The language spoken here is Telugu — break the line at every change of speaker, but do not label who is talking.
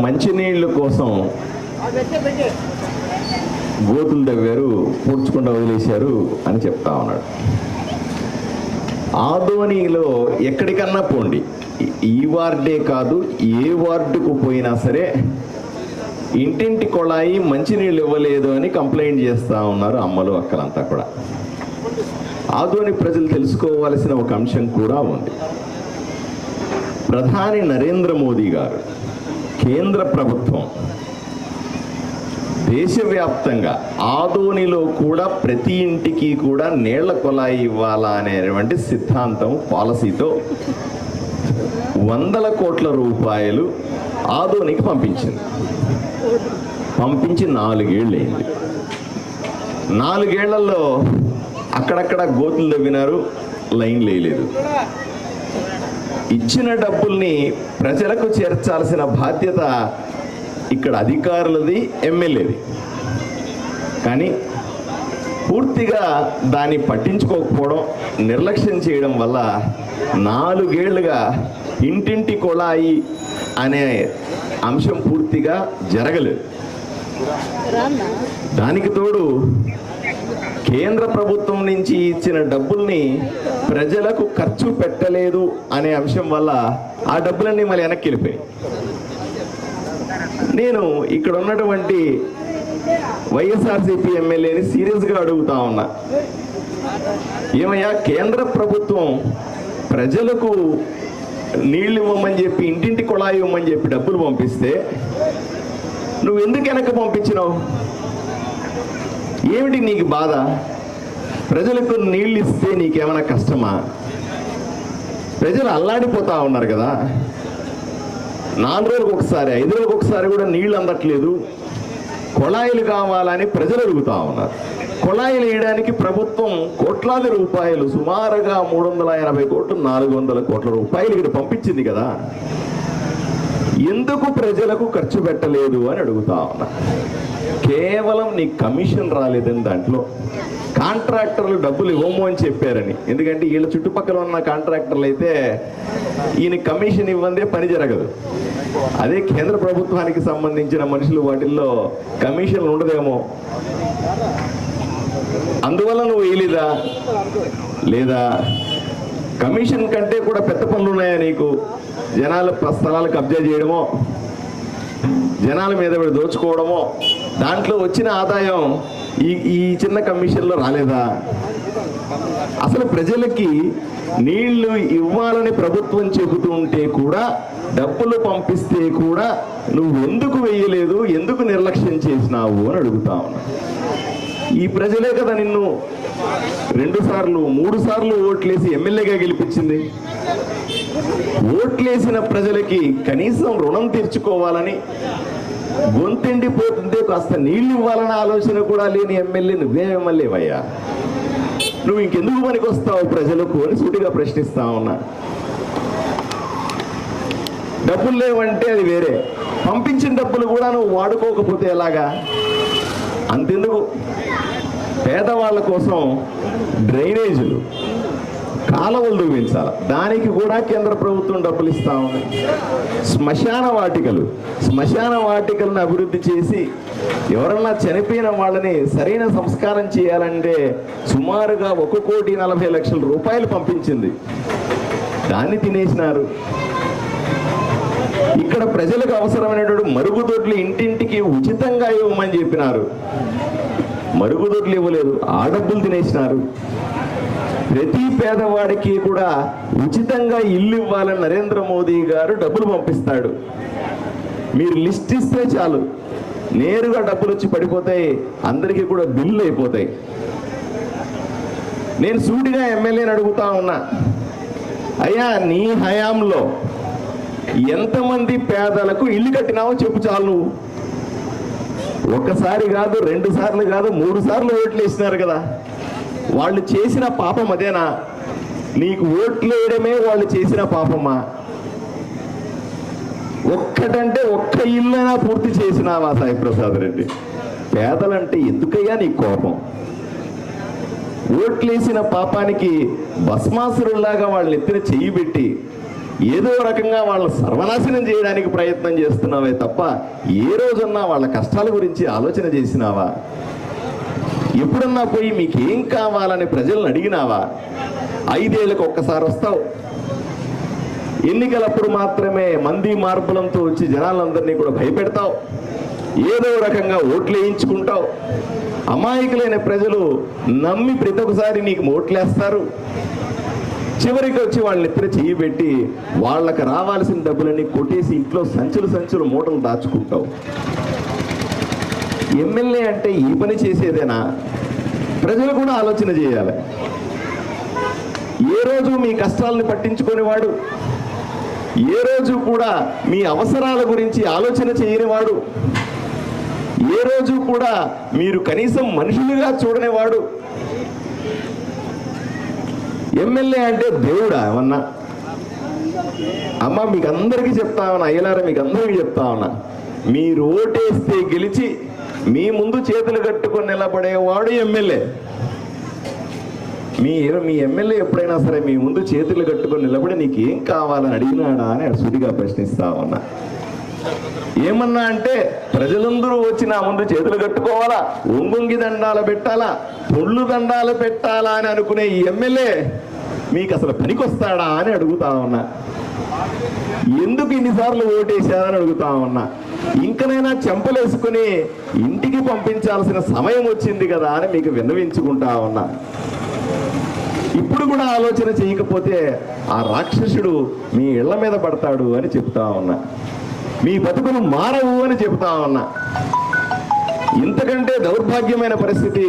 మంచినీళ్ళ కోసం గోతులు తవ్వారు, పూడ్చకుండా వదిలేశారు అని చెప్తా ఉన్నాడు. ఆదోనిలో ఎక్కడికన్నా పోండి, ఈ వార్డే కాదు ఏ వార్డుకు పోయినా సరే ఇంటింటి కొళాయి మంచినీళ్ళు ఇవ్వలేదు అని కంప్లైంట్ చేస్తూ ఉన్నారు అమ్మలు అక్కలంతా కూడా. ఆదోని ప్రజలు తెలుసుకోవాల్సిన ఒక అంశం కూడా ఉంది. ప్రధాని నరేంద్ర మోదీ గారు, కేంద్ర ప్రభుత్వం దేశవ్యాప్తంగా ఆదోనిలో కూడా ప్రతి ఇంటికి కూడా నీళ్ల కొలాయి ఇవ్వాలా అనేటువంటి సిద్ధాంతం, పాలసీతో 100 కోట్ల రూపాయలు ఆదోనికి పంపించింది. పంపించి 4 ఏళ్ళైంది. 4 ఏళ్లలో అక్కడక్కడ గోతులు తవ్వినారు, లైన్ వేయలేదు. ఇచ్చిన డబ్బుల్ని ప్రజలకు చేర్చాల్సిన బాధ్యత ఇక్కడ అధికారులది, ఎమ్మెల్యేది. కానీ పూర్తిగా దాన్ని పట్టించుకోకపోవడం, నిర్లక్ష్యం చేయడం వల్ల 4 ఏళ్లుగా ఇంటింటి కొళాయి అనే అంశం పూర్తిగా జరగలేదు. దానికి తోడు కేంద్ర ప్రభుత్వం నుంచి ఇచ్చిన డబ్బుల్ని ప్రజలకు ఖర్చు పెట్టలేదు అనే అంశం వల్ల ఆ డబ్బులన్నీ మళ్ళీ వెనక్కి వెళ్ళిపోయాయి. నేను ఇక్కడ ఉన్నటువంటి వైఎస్ఆర్సీపీ ఎమ్మెల్యేని సీరియస్గా అడుగుతా ఉన్నా, ఏమయ్యా కేంద్ర ప్రభుత్వం ప్రజలకు నీళ్లు ఇవ్వమని చెప్పి, ఇంటింటి కొళాయి ఇవ్వమని చెప్పి డబ్బులు పంపిస్తే నువ్వు ఎందుకు వెనక్కి పంపించినావు? ఏమిటి నీకు బాధ? ప్రజలకు నీళ్ళు ఇస్తే నీకేమైనా కష్టమా? ప్రజలు అల్లాడిపోతా ఉన్నారు కదా. 4 రోజులకు ఒకసారి, 5 రోజులకు ఒకసారి కూడా నీళ్లు అందట్లేదు. కొళాయిలు కావాలని ప్రజలు అడుగుతా ఉన్నారు. కొళాయిలు వేయడానికి ప్రభుత్వం కోట్లాది రూపాయలు, సుమారుగా 380 కోట్లు 400 కోట్ల రూపాయలు ఇక్కడ పంపించింది కదా. ఎందుకు ప్రజలకు ఖర్చు పెట్టలేదు అని అడుగుతా ఉన్నా. కేవలం నీ కమిషన్ రాలేదని, దాంట్లో కాంట్రాక్టర్లు డబ్బులు ఇవ్వము అని చెప్పారని. ఎందుకంటే వీళ్ళ చుట్టుపక్కల ఉన్న కాంట్రాక్టర్లు అయితే ఈయన కమిషన్ ఇవ్వందే పని జరగదు. అదే కేంద్ర ప్రభుత్వానికి సంబంధించిన మనుషులు వాటిల్లో కమిషన్లు ఉండదేమో. అందువల్ల నువ్వు వేయలేదా? లేదా కమిషన్ కంటే కూడా పెద్ద పనులు ఉన్నాయా నీకు? జనాల స్థలాలు కబ్జా చేయడమో, జనాల మీద దోచుకోవడమో, దాంట్లో వచ్చిన ఆదాయం ఈ చిన్న కమిషన్లో రాలేదా? అసలు ప్రజలకి నీళ్లు ఇవ్వాలని ప్రభుత్వం చెబుతూ ఉంటే కూడా, డబ్బులు పంపిస్తే కూడా నువ్వు ఎందుకు వేయలేదు, ఎందుకు నిర్లక్ష్యం చేసినావు అని అడుగుతా ఉన్నా. ఈ ప్రజలే కదా నిన్ను 2 సార్లు 3 సార్లు ఓట్లేసి ఎమ్మెల్యేగా గెలిపించింది. ఓట్లేసిన ప్రజలకి కనీసం రుణం తీర్చుకోవాలని, గొంతెండిపోతుంటే కాస్త నీళ్లు ఇవ్వాలన్న ఆలోచన కూడా లేని ఎమ్మెల్యే నువ్వే ఎమ్మెల్యేవయ్యా. నువ్వు ఇంకెందుకు పనికి వస్తావు ప్రజలకు అని సూటిగా ప్రశ్నిస్తా ఉన్నా. డబ్బులు లేవంటే అది వేరే, పంపించిన డబ్బులు కూడా నువ్వు వాడుకోకపోతే ఎలాగా? అంతెందుకు, పేదవాళ్ళ కోసం డ్రైనేజీలు, కాలువలు దువ్వించాలి, దానికి కూడా కేంద్ర ప్రభుత్వం డబ్బులు ఇస్తా ఉంది. శ్మశాన వాటికలను అభివృద్ధి చేసి ఎవరన్నా చనిపోయిన వాళ్ళని సరైన సంస్కారం చేయాలంటే సుమారుగా 1,40,00,000 రూపాయలు పంపించింది. దాన్ని తినేసినారు. ఇక్కడ ప్రజలకు అవసరమైనటువంటి మరుగుదొడ్లు ఇంటింటికి ఉచితంగా ఇవ్వమని చెప్పినారు. మరుగుదొడ్లు ఇవ్వలేదు, ఆ డబ్బులు తినేసినారు. ప్రతి పేదవాడికి కూడా ఉచితంగా ఇల్లు ఇవ్వాలని నరేంద్ర మోదీ గారు డబ్బులు పంపిస్తాడు. మీరు లిస్ట్ ఇస్తే చాలు, నేరుగా డబ్బులు వచ్చి పడిపోతాయి, అందరికీ కూడా బిల్లు అయిపోతాయి. నేను సూటిగా ఎమ్మెల్యేని అడుగుతా ఉన్నా, అయ్యా నీ హయాంలో ఎంతమంది పేదలకు ఇల్లు కట్టినావో చెప్పు చాలు. నువ్వు ఒకసారి కాదు, 2 సార్లు కాదు, 3 సార్లు ఓట్లు వేసినారు కదా. వాళ్ళు చేసిన పాపం అదేనా? నీకు ఓట్లు వేయడమే వాళ్ళు చేసిన పాపమా? ఒక్కటంటే ఒక్క ఇల్లైనా పూర్తి చేసినావా సాయి ప్రసాద్ రెడ్డి? పేదలంటే ఎందుకయ్యా నీ కోపం? ఓట్లేసిన పాపానికి భస్మాసురుల్లాగా వాళ్ళని ఎత్తిన చెయ్యి పెట్టి ఏదో రకంగా వాళ్ళని సర్వనాశనం చేయడానికి ప్రయత్నం చేస్తున్నావే తప్ప ఏ రోజున్నా వాళ్ళ కష్టాల గురించి ఆలోచన చేసినావా? ఎప్పుడన్నా పోయి మీకేం కావాలని ప్రజలను అడిగినావా? 5 ఏళ్ళకు ఒక్కసారి వస్తావు, ఎన్నికలప్పుడు మాత్రమే మంది మార్పులంతో వచ్చి జనాలందరినీ కూడా భయపెడతావు, ఏదో రకంగా ఓట్లు వేయించుకుంటావు. అమాయకులైన ప్రజలు నమ్మి ప్రతి ఒక్కసారి నీకు ఓట్లేస్తారు. చివరికి వచ్చి వాళ్ళ ఎత్తున చెయ్యి పెట్టి వాళ్ళకి రావాల్సిన డబ్బులన్నీ కొట్టేసి ఇంట్లో సంచులు మూటలు దాచుకుంటావు. ఎమ్మెల్యే అంటే ఈ పని చేసేదేనా? ప్రజలు కూడా ఆలోచన చేయాలి. ఏ రోజు మీ కష్టాలను పట్టించుకునేవాడు, ఏ రోజు కూడా మీ అవసరాల గురించి ఆలోచన చేయనివాడు, ఏ రోజు కూడా మీరు కనీసం మనుషులుగా చూడనివాడు. ఎమ్మెల్యే అంటే దేవుడా ఏమన్నా? అమ్మ మీకు అందరికీ చెప్తా ఉన్నా, అయ్యలారా మీకు అందరికీ చెప్తా ఉన్నా, మీరు ఓటేస్తే గెలిచి మీ ముందు చేతులు కట్టుకొని నిలబడేవాడు ఎమ్మెల్యే. మీ ఎమ్మెల్యే ఎప్పుడైనా సరే మీ ముందు చేతులు కట్టుకొని నిలబడి నీకు ఏం కావాలని అడిగినాడా అని సుడిగా ప్రశ్నిస్తా ఉన్నా. ఏమన్నా అంటే ప్రజలందరూ వచ్చి నా ముందు చేతులు కట్టుకోవాలా, ఒంగొంగి దండాలు పెట్టాలా, పొళ్ళు దండాలు పెట్టాలా అని అనుకునే ఈ ఎమ్మెల్యే మీకు అసలు పనికొస్తాడా అని అడుగుతా ఉన్నా. ఎందుకు ఇన్నిసార్లు ఓటేసాదని అడుగుతా ఉన్నా. ఇంకనైనా చెంపలేసుకుని ఇంటికి పంపించాల్సిన సమయం వచ్చింది కదా అని మీకు విన్నవించుకుంటా ఉన్నా. ఇప్పుడు కూడా ఆలోచన చేయకపోతే ఆ రాక్షసుడు మీ ఇళ్ల మీద పడతాడు అని చెప్తా ఉన్నా. మీ బతుకులు మారవు అని చెప్తా ఉన్నా. ఇంతకంటే దౌర్భాగ్యమైన పరిస్థితి